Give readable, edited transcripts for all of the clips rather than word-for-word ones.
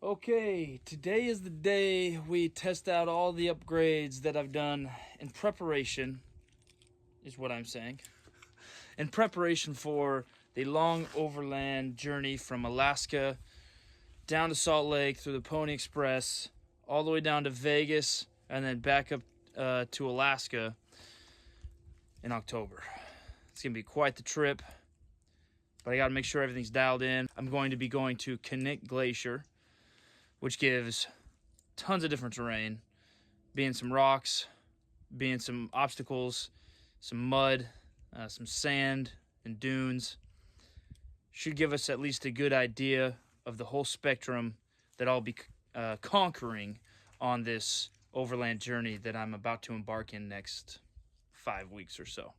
Okay, today is the day we test out all the upgrades that I've done in preparation, is what I'm saying, in preparation for the long overland journey from Alaska down to Salt Lake through the Pony Express, all the way down to Vegas, and then back up to Alaska in October. It's going to be quite the trip, but I got to make sure everything's dialed in. I'm going to be going to Kink Glacier, which gives tons of different terrain, being some rocks, being some obstacles, some mud, some sand and dunes. Should give us at least a good idea of the whole spectrum that I'll be conquering on this overland journey that I'm about to embark in next 5 weeks or so.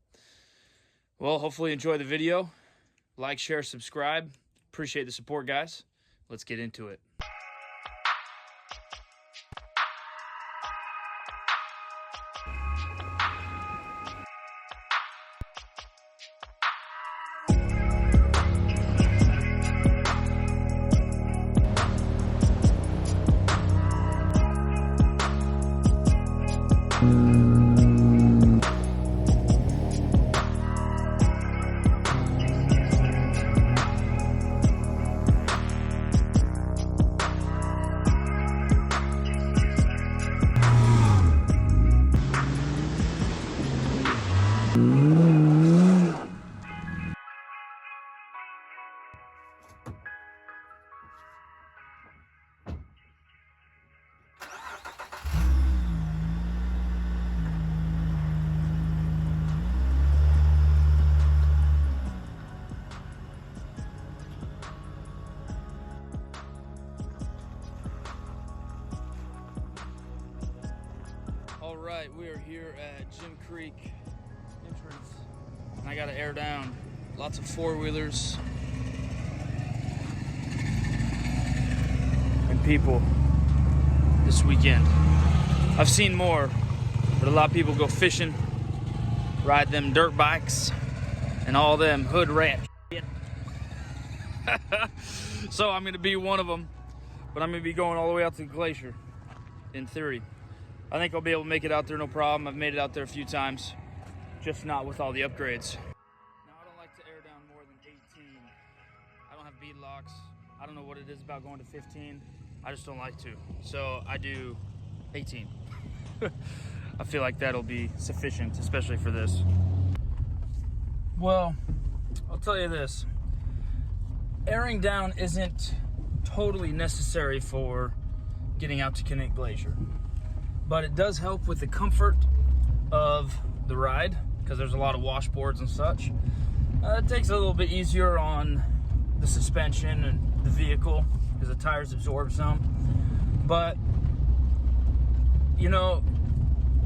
Well, hopefully you enjoy the video. Like, share, subscribe. Appreciate the support, guys. Let's get into it. All right, we are here at Jim Creek entrance, and I gotta air down. Lots of four-wheelers and people this weekend. I've seen more, but a lot of people go fishing, ride them dirt bikes, and all them hood rat shit. So I'm gonna be one of them, but I'm gonna be going all the way out to the glacier, in theory. I think I'll be able to make it out there no problem. I've made it out there a few times, just not with all the upgrades. Now, I don't like to air down more than 18. I don't have bead locks. I don't know what it is about going to 15. I just don't like to. So I do 18. I feel like that'll be sufficient, especially for this. Well, I'll tell you this. Airing down isn't totally necessary for getting out to Kink Glacier, but it does help with the comfort of the ride because there's a lot of washboards and such. It takes it a little bit easier on the suspension and the vehicle because the tires absorb some. But, you know,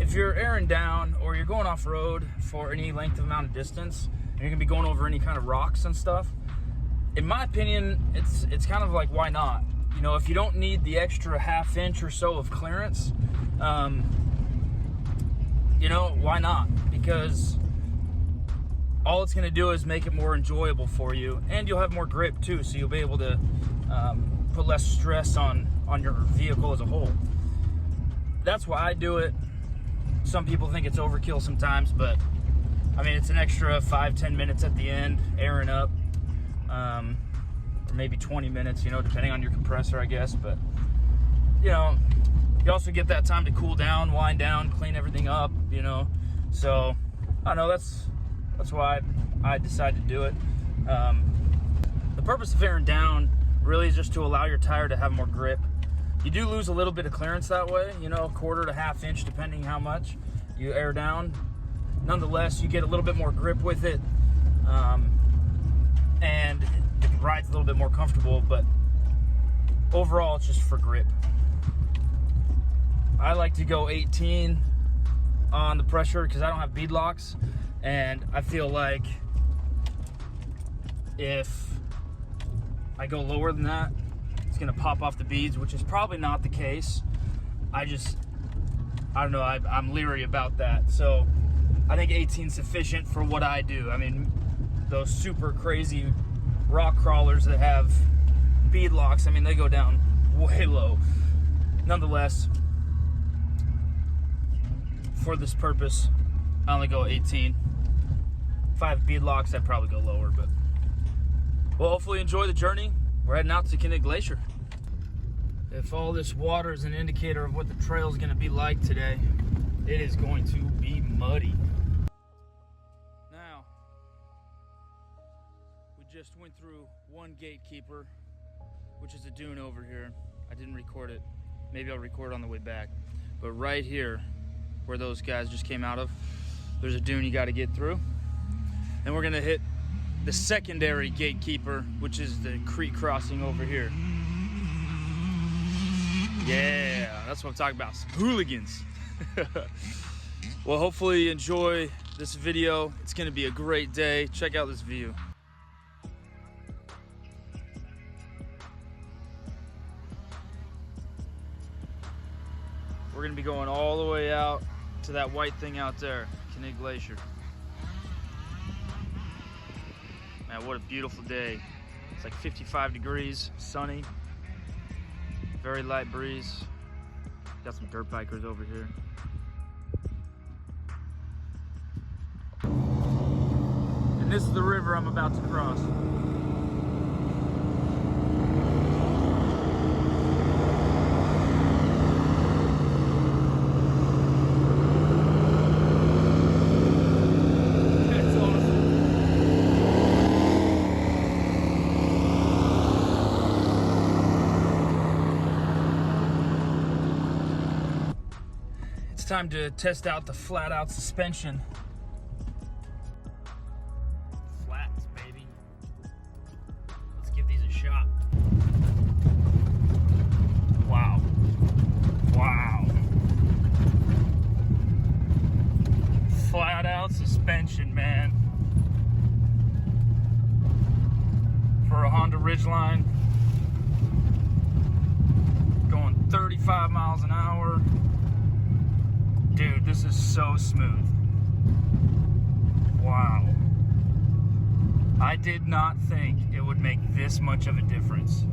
if you're airing down or you're going off-road for any length of amount of distance, and you're gonna be going over any kind of rocks and stuff, in my opinion, it's kind of like, why not? You know, if you don't need the extra ½ inch or so of clearance, you know, why not? Because all it's going to do is make it more enjoyable for you, and you'll have more grip too, so you'll be able to put less stress on your vehicle as a whole. That's why I do it. Some people think it's overkill sometimes, but I mean, it's an extra 5-10 minutes at the end, airing up. Or maybe 20 minutes, you know, depending on your compressor, I guess. But, you know, you also get that time to cool down, wind down, clean everything up, you know. So, I don't know, that's why I decided to do it. The purpose of airing down really is just to allow your tire to have more grip. You do lose a little bit of clearance that way, you know, 1/4 to ½ inch, depending how much you air down. Nonetheless, you get a little bit more grip with it. And the ride's a little bit more comfortable, but overall it's just for grip. I like to go 18 on the pressure because I don't have bead locks, and I feel like if I go lower than that, it's gonna pop off the beads, which is probably not the case. I don't know, I'm leery about that. So I think 18 is sufficient for what I do. I mean, those super crazy rock crawlers that have bead locks, I mean, they go down way low. Nonetheless, for this purpose, I only go 18. If I have beadlocks, I'd probably go lower, but we'll hopefully enjoy the journey. We're heading out to Kink Glacier. If all this water is an indicator of what the trail is going to be like today, it is going to be muddy. Now, we just went through one gatekeeper, which is a dune over here. I didn't record it. Maybe I'll record it on the way back. But right here, where those guys just came out of, there's a dune you got to get through. And we're going to hit the secondary gatekeeper, which is the creek crossing over here. Yeah, that's what I'm talking about, some hooligans. Well, hopefully you enjoy this video. It's gonna be a great day. Check out this view. We're gonna be going all the way out to that white thing out there, Kink Glacier. Man, what a beautiful day. It's like 55 degrees, sunny. Very light breeze. Got some dirt bikers over here. And this is the river I'm about to cross. It's time to test out the flat out suspension. Flats, baby. Let's give these a shot. Wow. Wow. Flat out suspension, man. For a Honda Ridgeline. Going 35 miles an hour. Dude, this is so smooth. Wow. I did not think it would make this much of a difference.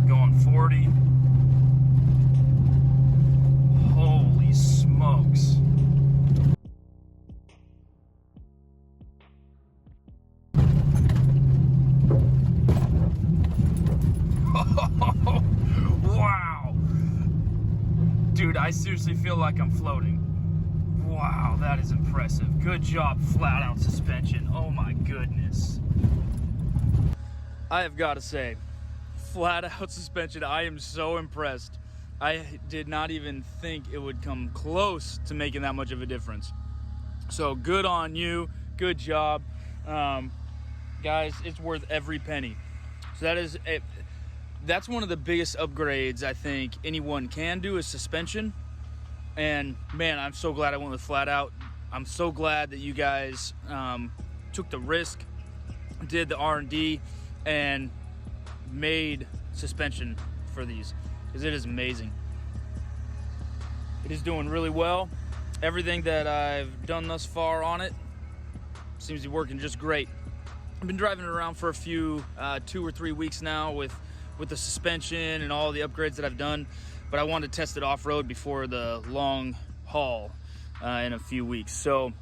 Going 40. Holy smokes. Wow. Dude, I seriously feel like I'm floating. Wow, that is impressive. Good job, flat out suspension. Oh my goodness. I have got to say, flat out suspension, I am so impressed. I did not even think it would come close to making that much of a difference. So good on you, good job. Guys, it's worth every penny. So that is it. That's one of the biggest upgrades I think anyone can do is suspension. And man, I'm so glad I went with flat out. I'm so glad that you guys took the risk, did the R&D, and made suspension for these, because it is amazing. It is doing really well. Everything that I've done thus far on it seems to be working just great. I've been driving it around for a few 2 or 3 weeks now with the suspension and all the upgrades that I've done, but I wanted to test it off-road before the long haul in a few weeks. So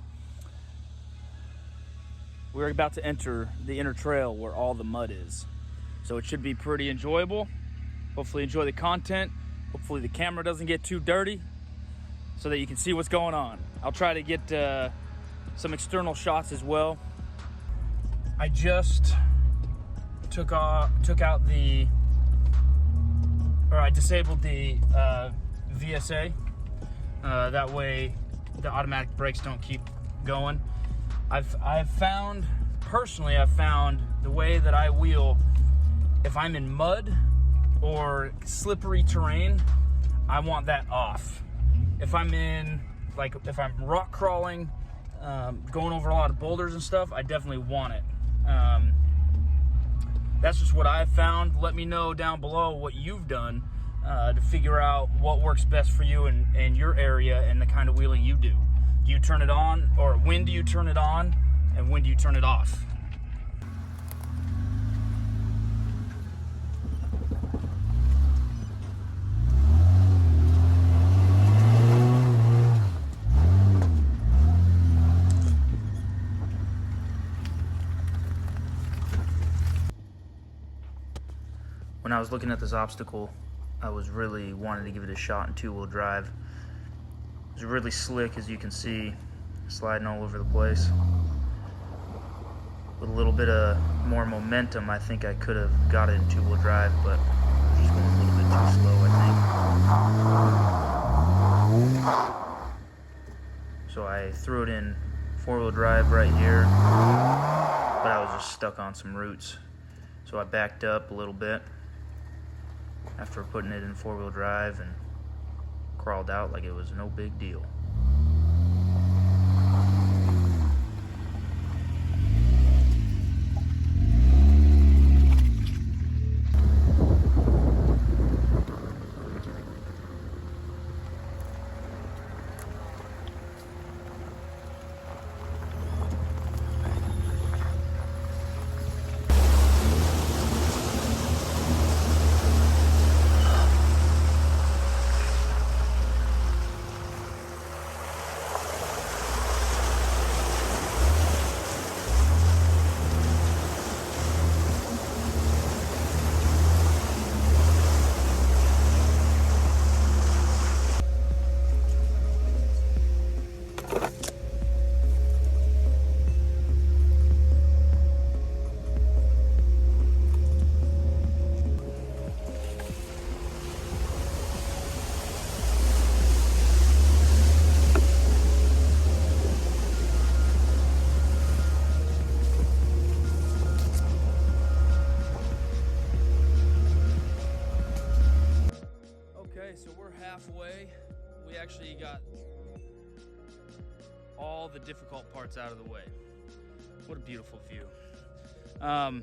we're about to enter the inner trail where all the mud is. So it should be pretty enjoyable. Hopefully enjoy the content. Hopefully the camera doesn't get too dirty so that you can see what's going on. I'll try to get some external shots as well. I just I disabled the VSA. That way the automatic brakes don't keep going. I've found the way that I wheel, if I'm in mud or slippery terrain, I want that off. If I'm in, like, if I'm rock crawling, going over a lot of boulders and stuff, I definitely want it. That's just what I've found. Let me know down below what you've done to figure out what works best for you in your area and the kind of wheeling you do. Do you turn it on, or when do you turn it on, and when do you turn it off? when I was looking at this obstacle, I was really wanting to give it a shot in two-wheel drive. It's really slick, as you can see, sliding all over the place. With a little bit of more momentum, I think I could have got it in two-wheel drive, but I was just going a little bit too slow, I think. So I threw it in four-wheel drive right here, but I was just stuck on some roots. So I backed up a little bit after putting it in four-wheel drive and crawled out like it was no big deal. So we're halfway. We actually got all the difficult parts out of the way. What a beautiful view. My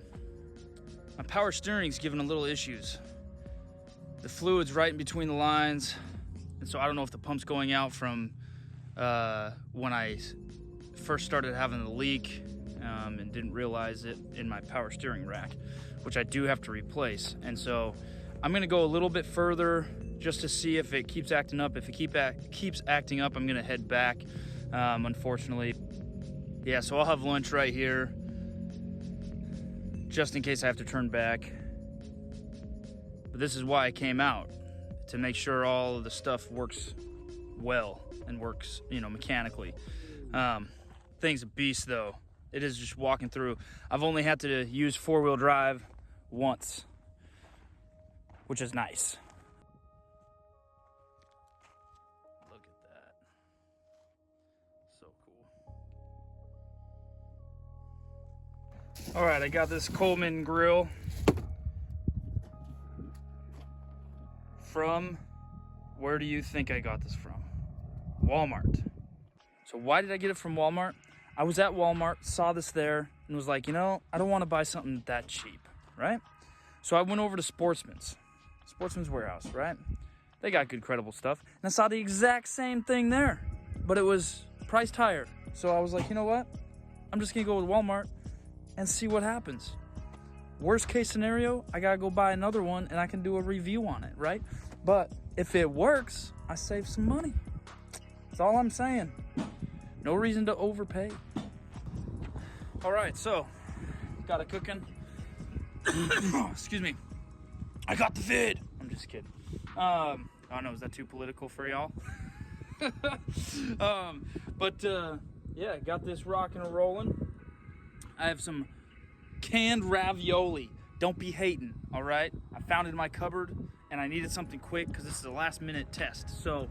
power steering's giving a little issues. The fluid's right in between the lines, and so I don't know if the pump's going out from when I first started having the leak and didn't realize it in my power steering rack, which I do have to replace. And so I'm gonna go a little bit further just to see if it keeps acting up. If it keeps acting up, I'm gonna head back, unfortunately. Yeah, so I'll have lunch right here, just in case I have to turn back. But this is why I came out, to make sure all of the stuff works well and works, you know, mechanically. Thing's a beast though. It is just walking through. I've only had to use four-wheel drive once, which is nice. Look at that. So cool. All right, I got this Coleman grill from, where do you think I got this from? Walmart. So why did I get it from Walmart? I was at Walmart, saw this there, and was like, you know, I don't want to buy something that cheap, right? So I went over to Sportsman's Warehouse, right? They got good, credible stuff. And I saw the exact same thing there, but it was priced higher. So I was like, you know what? I'm just gonna go with Walmart and see what happens. Worst case scenario, I gotta go buy another one and I can do a review on it, right? But if it works, I save some money. That's all I'm saying. No reason to overpay. All right, so got it cooking. Excuse me. I got the vid. I'm just kidding. I don't know, is that too political for y'all? Yeah, got this rocking and rolling. I have some canned ravioli. Don't be hating, all right? I found it in my cupboard and I needed something quick because this is a last minute test. So,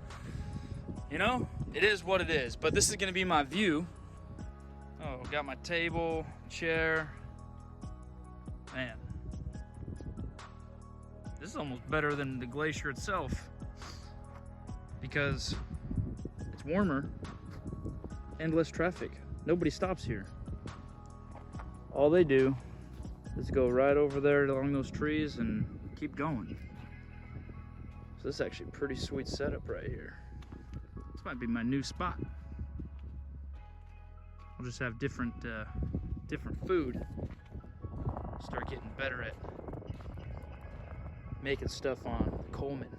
you know, it is what it is, but this is gonna be my view. Oh, got my table, chair. Man, this is almost better than the glacier itself because it's warmer and less traffic. Nobody stops here. All they do is go right over there along those trees and keep going. So this is actually a pretty sweet setup right here. This might be my new spot. I'll just have different food. Start getting better at making stuff on the Coleman.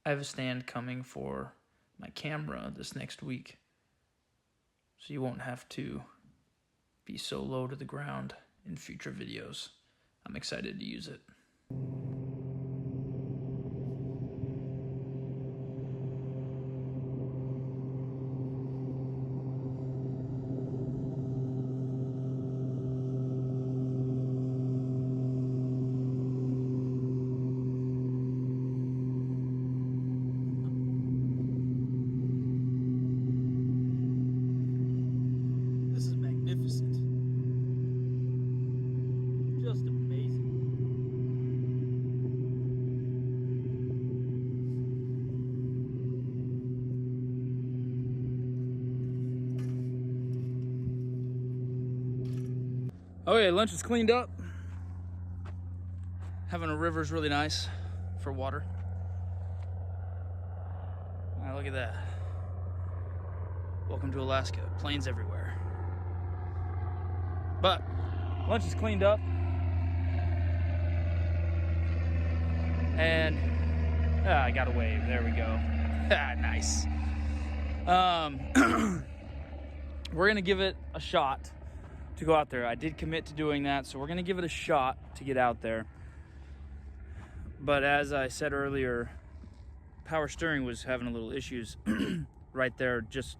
I have a stand coming for my camera this next week, so you won't have to be so low to the ground in future videos. I'm excited to use it. This is magnificent. Just amazing. Okay, lunch is cleaned up. Having a river is really nice for water. Ah, look at that. Welcome to Alaska. Plains everywhere. But lunch is cleaned up. And I got a wave. There we go. Nice. We're gonna give it a shot to go out there. I did commit to doing that, so we're gonna give it a shot to get out there. But as I said earlier, power steering was having a little issues right there, just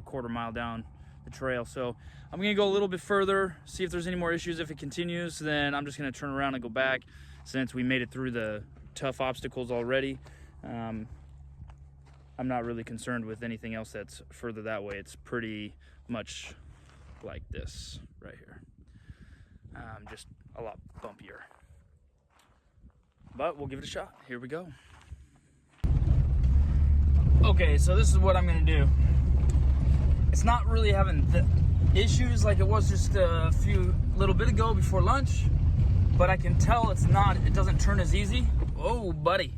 quarter mile down the trail. So I'm gonna go a little bit further, see if there's any more issues. If it continues, then I'm just gonna turn around and go back, since we made it through the tough obstacles already. I'm not really concerned with anything else that's further that way. It's pretty much like this right here, just a lot bumpier, but we'll give it a shot. Here we go. Okay, so this is what I'm gonna do. It's not really having the issues like it was just a little bit ago before lunch, but I can tell it doesn't turn as easy. Oh, buddy.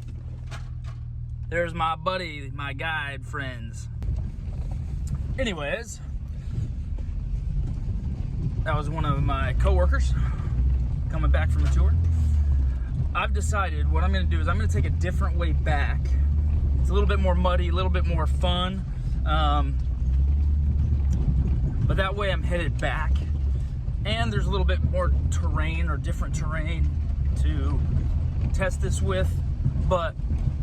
There's my buddy, my guide friends. Anyways, that was one of my coworkers coming back from a tour. I've decided what I'm gonna do is I'm gonna take a different way back. It's a little bit more muddy, a little bit more fun. But that way I'm headed back, and there's a little bit more terrain or different terrain to test this with. But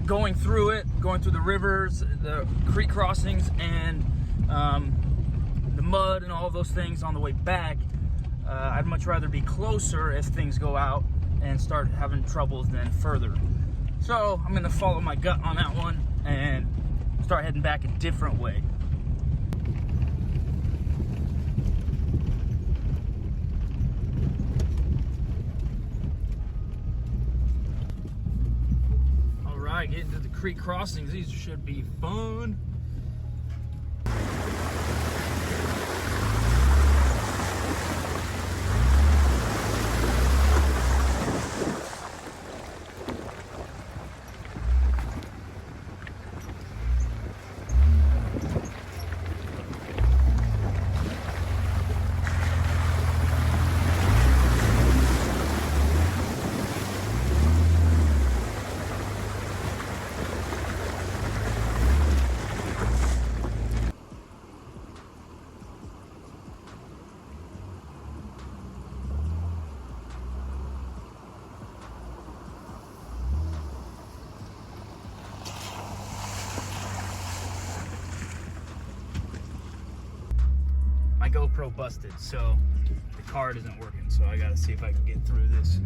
going through the rivers, the creek crossings, and the mud and all those things on the way back, I'd much rather be closer if things go out and start having troubles than further. So I'm gonna follow my gut on that one and start heading back a different way. All right, getting to the creek crossings. These should be fun. My GoPro busted, so the card isn't working, so I gotta see if I can get through this.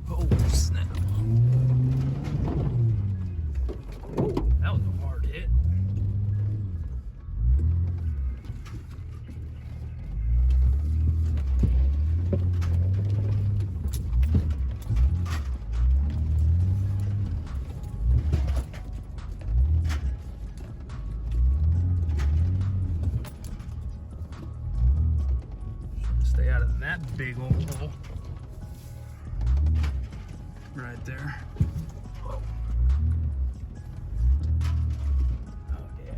Oh, snap. Oh, that was a hard hit. Stay out of that big old hole right there. Whoa. Oh yeah.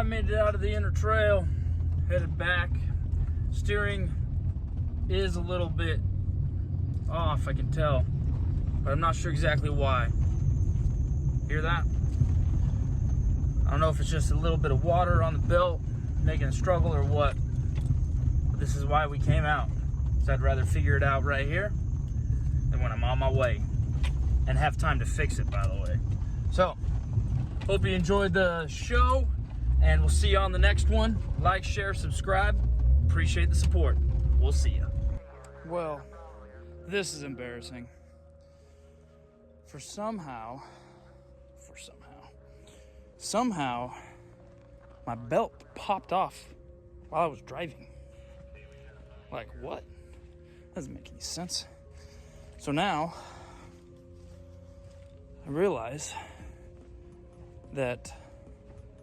made it out of the inner trail, headed back. Steering is a little bit off, I can tell, but I'm not sure exactly why. Hear that? I don't know if it's just a little bit of water on the belt making a struggle or what, but this is why we came out. So I'd rather figure it out right here than when I'm on my way and have time to fix it, by the way. So, hope you enjoyed the show, and we'll see you on the next one. Like, share, subscribe. Appreciate the support. We'll see you. Well, this is embarrassing. Somehow, my belt popped off while I was driving. Like, what? Doesn't make any sense. So now, I realize that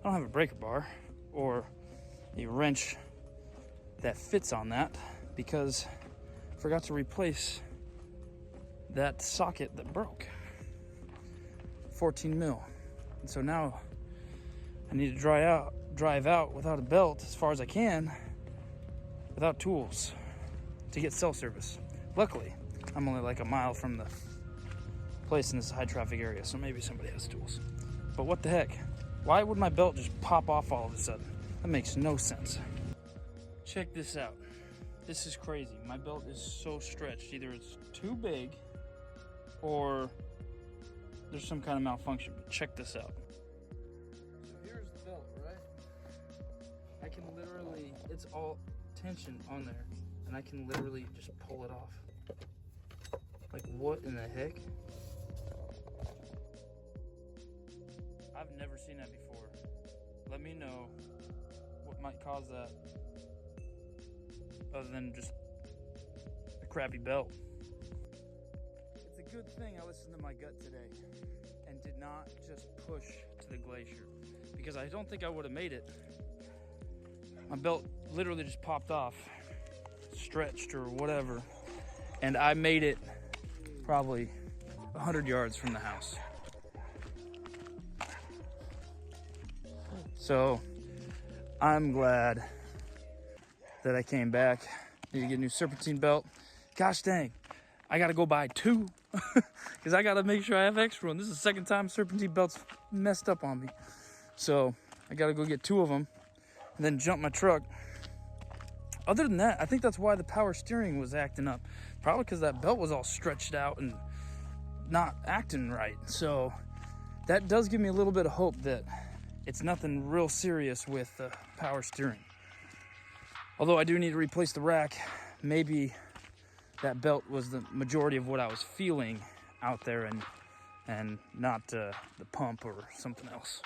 I don't have a breaker bar or a wrench that fits on that because I forgot to replace that socket that broke. 14 mil. And so now I need to drive out without a belt as far as I can, without tools, to get cell service. Luckily, I'm only like a mile from the place in this high traffic area, so maybe somebody has tools. But what the heck? Why would my belt just pop off all of a sudden? That makes no sense. Check this out. This is crazy. My belt is so stretched. Either it's too big or there's some kind of malfunction. But check this out. So here's the belt, right? I can literally, it's all tension on there, and I can literally just pull it off. Like, what in the heck? I've never seen that before. Let me know what might cause that, other than just a crappy belt. It's a good thing I listened to my gut today and did not just push to the glacier, because I don't think I would have made it. My belt literally just popped off, stretched or whatever, and I made it probably 100 yards from the house. So I'm glad that I came back. Need to get a new serpentine belt. Gosh dang, I gotta go buy two because I gotta make sure I have extra one. This is the second time serpentine belt's messed up on me. So I gotta go get two of them and then jump my truck. Other than that, I think that's why the power steering was acting up. Probably because that belt was all stretched out and not acting right. So that does give me a little bit of hope that it's nothing real serious with power steering. Although I do need to replace the rack. Maybe that belt was the majority of what I was feeling out there and not the pump or something else.